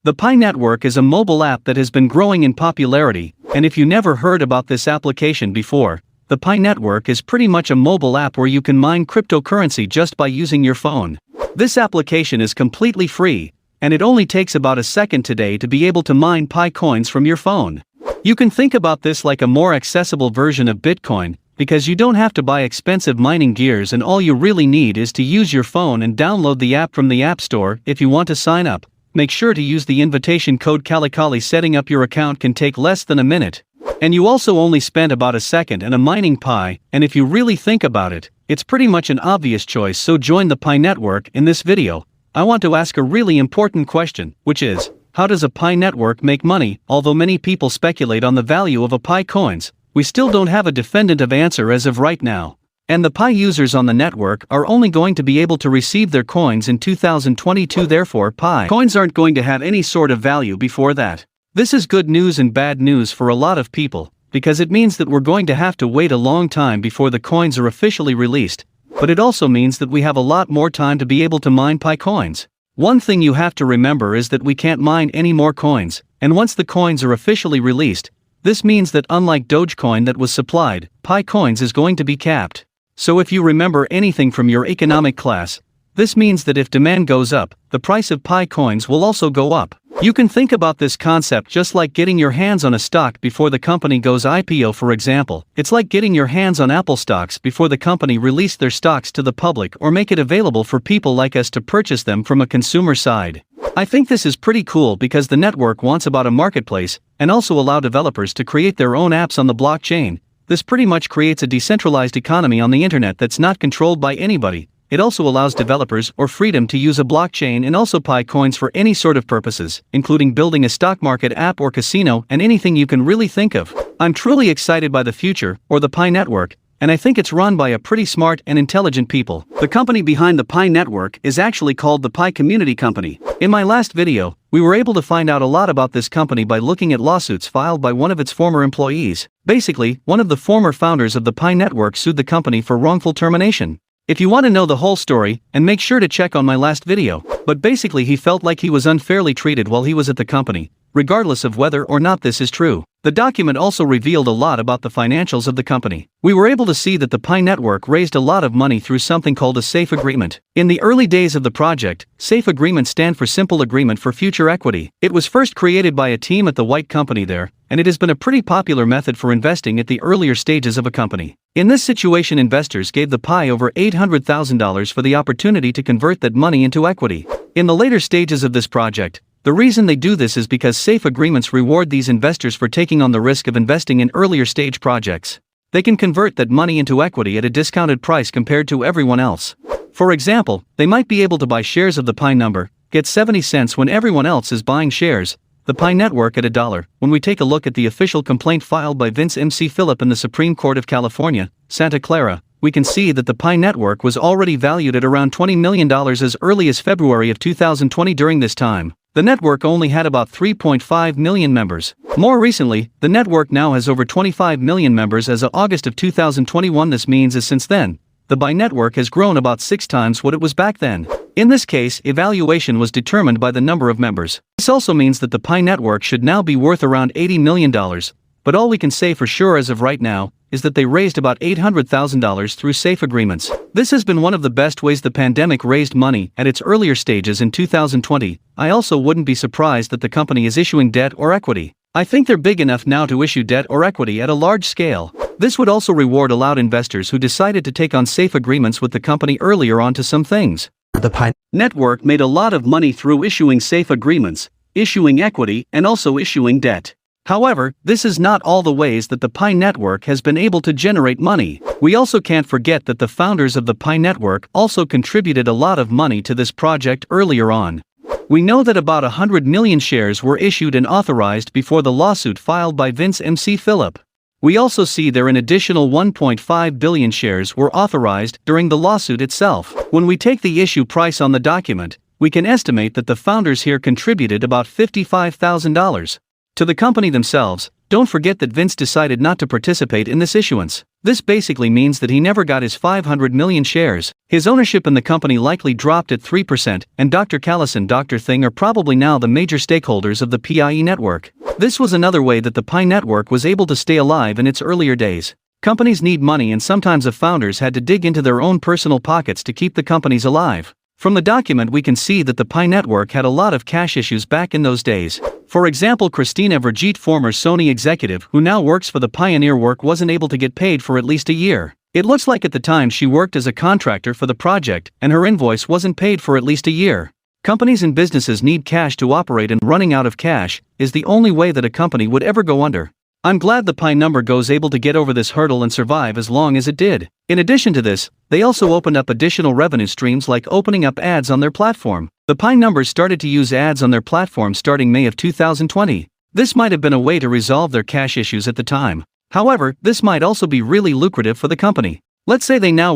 The Pi Network is a mobile app that has been growing in popularity, and if you never heard about this application before, the Pi Network is pretty much a mobile app where you can mine cryptocurrency just by using your phone. This application is completely free, and it only takes about a second today to be able to mine Pi coins from your phone. You can think about this like a more accessible version of Bitcoin, because you don't have to buy expensive mining gears and all you really need is to use your phone and download the app from the App Store. If you want to sign up, make sure to use the invitation code Kalikali. Setting up your account can take less than a minute. And you also only spend about a second and a mining Pi, and if you really think about it, it's pretty much an obvious choice. So join the Pi Network. In this video, I want to ask a really important question, which is, how does a Pi network make money? Although many people speculate on the value of a Pi coins, we still don't have a definitive answer as of right now. And the Pi users on the network are only going to be able to receive their coins in 2022, therefore Pi coins aren't going to have any sort of value before that. This is good news and bad news for a lot of people, because it means that we're going to have to wait a long time before the coins are officially released, but it also means that we have a lot more time to be able to mine Pi coins. One thing you have to remember is that we can't mine any more coins, and once the coins are officially released, this means that unlike Dogecoin that was supplied, Pi coins is going to be capped. So if you remember anything from your economic class, this means that if demand goes up, the price of Pi coins will also go up. You can think about this concept just like getting your hands on a stock before the company goes IPO, for example. It's like getting your hands on Apple stocks before the company released their stocks to the public or make it available for people like us to purchase them from a consumer side. I think this is pretty cool because the network wants about a marketplace and also allow developers to create their own apps on the blockchain. This pretty much creates a decentralized economy on the internet that's not controlled by anybody. It also allows developers or freedom to use a blockchain and also Pi coins for any sort of purposes, including building a stock market app or casino and anything you can really think of. I'm truly excited by the future, or the Pi Network, and I think it's run by a pretty smart and intelligent people. The company behind the Pi Network is actually called the Pi Community Company. In my last video, we were able to find out a lot about this company by looking at lawsuits filed by one of its former employees. Basically, one of the former founders of the Pi Network sued the company for wrongful termination. If you want to know the whole story, and make sure to check on my last video. But basically he felt like he was unfairly treated while he was at the company, regardless of whether or not this is true. The document also revealed a lot about the financials of the company. We were able to see that the Pi Network raised a lot of money through something called a SAFE agreement. In the early days of the project, SAFE agreements stand for Simple Agreement for Future Equity. It was first created by a team at the White Company there, and it has been a pretty popular method for investing at the earlier stages of a company. In this situation, investors gave the Pi over $800,000 for the opportunity to convert that money into equity. In the later stages of this project, the reason they do this is because SAFE agreements reward these investors for taking on the risk of investing in earlier stage projects. They can convert that money into equity at a discounted price compared to everyone else. For example, they might be able to buy shares of the Pi number, get 70 cents when everyone else is buying shares, the Pi Network at $1. When we take a look at the official complaint filed by Vince MC Phillip in the Supreme Court of California, Santa Clara, we can see that the Pi Network was already valued at around $20 million as early as February of 2020. During this time, the network only had about 3.5 million members. More recently, the network now has over 25 million members as of August of 2021. This means that since then, the Pi Network has grown about 6 times what it was back then. In this case, evaluation was determined by the number of members. This also means that the Pi Network should now be worth around $80 million, but all we can say for sure as of right now is that they raised about $800,000 through SAFE agreements. This has been one of the best ways the pandemic raised money at its earlier stages in 2020. I also wouldn't be surprised that the company is issuing debt or equity. I think they're big enough now to issue debt or equity at a large scale. This would also reward allowed investors who decided to take on SAFE agreements with the company earlier on to some things. The Pi Network made a lot of money through issuing SAFE agreements, issuing equity, and also issuing debt. However, this is not all the ways that the Pi Network has been able to generate money. We also can't forget that the founders of the Pi Network also contributed a lot of money to this project earlier on. We know that about 100 million shares were issued and authorized before the lawsuit filed by Vince MC Phillip. We also see there an additional 1.5 billion shares were authorized during the lawsuit itself. When we take the issue price on the document, we can estimate that the founders here contributed about $55,000. To the company themselves, don't forget that Vince decided not to participate in this issuance. This basically means that he never got his 500 million shares. His ownership in the company likely dropped at 3%, and Dr. Callis and Dr. Thing are probably now the major stakeholders of the PIE network. This was another way that the Pi network was able to stay alive in its earlier days. Companies need money, and sometimes the founders had to dig into their own personal pockets to keep the companies alive. From the document we can see that the Pi network had a lot of cash issues back in those days. For example, Christina Verjeet, former Sony executive who now works for the Pioneer Work, wasn't able to get paid for at least a year. It looks like at the time she worked as a contractor for the project and her invoice wasn't paid for at least a year. Companies and businesses need cash to operate, and running out of cash is the only way that a company would ever go under. I'm glad the Pi number goes able to get over this hurdle and survive as long as it did. In addition to this, they also opened up additional revenue streams like opening up ads on their platform. The Pi numbers started to use ads on their platform starting May of 2020. This might have been a way to resolve their cash issues at the time. However, this might also be really lucrative for the company. Let's say they now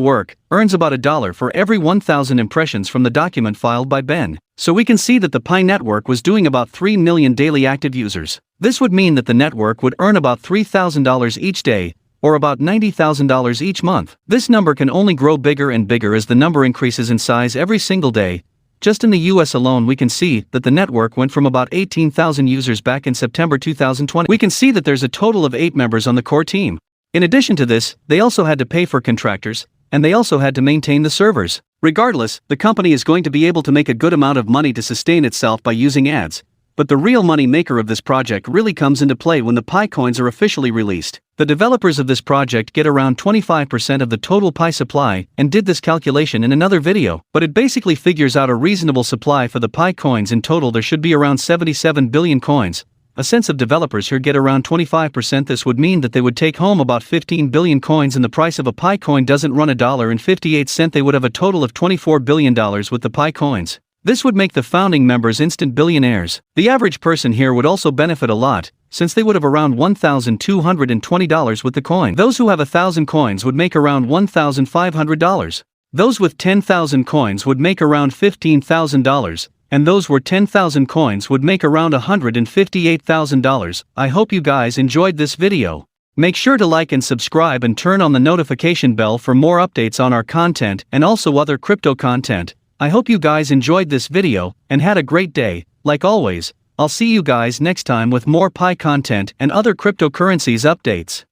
earns about $1 for every 1,000 impressions from the document filed by Ben. So we can see that the Pi network was doing about 3 million daily active users. This would mean that the network would earn about $3,000 each day, or about $90,000 each month. This number can only grow bigger and bigger as the number increases in size every single day. Just in the US alone, we can see that the network went from about 18,000 users back in September 2020. We can see that there's a total of 8 members on the core team. In addition to this, they also had to pay for contractors, and they also had to maintain the servers. Regardless, the company is going to be able to make a good amount of money to sustain itself by using ads. But the real money maker of this project really comes into play when the Pi coins are officially released. The developers of this project get around 25% of the total Pi supply, and did this calculation in another video, but it basically figures out a reasonable supply for the Pi coins. In total there should be around 77 billion coins. A sense of developers here get around 25%. This would mean that they would take home about 15 billion coins, and the price of a Pi coin doesn't run $1.58. They would have a total of $24 billion with the Pi coins. This would make the founding members instant billionaires. The average person here would also benefit a lot, since they would have around $1,220 with the coin. Those who have 1,000 coins would make around $1,500. Those with 10,000 coins would make around $15,000. And those with 10,000 coins would make around $158,000. I hope you guys enjoyed this video. Make sure to like and subscribe and turn on the notification bell for more updates on our content and also other crypto content. I hope you guys enjoyed this video and had a great day. Like always, I'll see you guys next time with more Pi content and other cryptocurrencies updates.